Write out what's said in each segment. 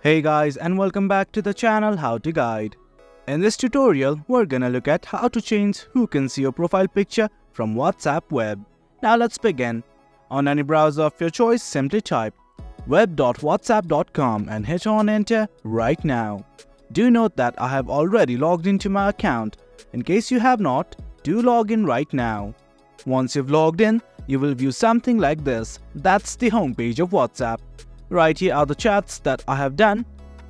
Hey guys, and welcome back to the channel How to Guide. In this tutorial, we're gonna look at how to change who can see your profile picture from WhatsApp web. Now let's begin. On any browser of your choice, simply type web.whatsapp.com and hit on enter right now. Do note that I have already logged into my account. In case you have not, do log in right now. Once you've logged in, you will view something like this. That's the homepage of WhatsApp. Right here are the chats that I have done.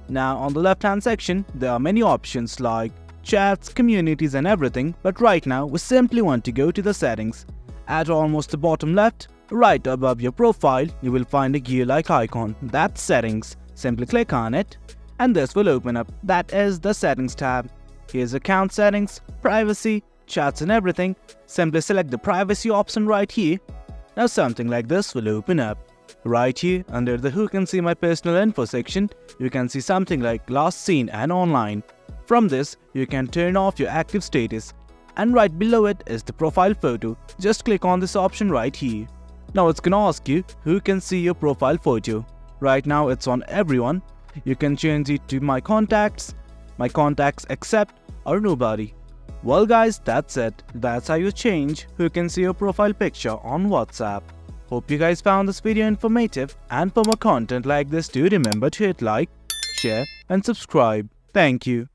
Now on the left hand section, there are many options like chats, communities and everything, but right now we simply want to go to the settings. At almost the bottom left, right above your profile, you will find a gear-like icon. That's settings. Simply click on it and this will open up. That is the settings tab. Here's account settings, privacy, chats and everything. Simply select the privacy option right here. Now something like this will open up. Right here, under the Who Can See My Personal Info section, you can see something like Last Seen and Online. From this, you can turn off your active status. And right below it is the profile photo. Just click on this option right here. Now it's gonna ask you who can see your profile photo. Right now it's on everyone. You can change it to my contacts accept, or nobody. Well guys, that's it. That's how you change who can see your profile picture on WhatsApp. Hope you guys found this video informative, and for more content like this, do remember to hit like, share and subscribe. Thank you.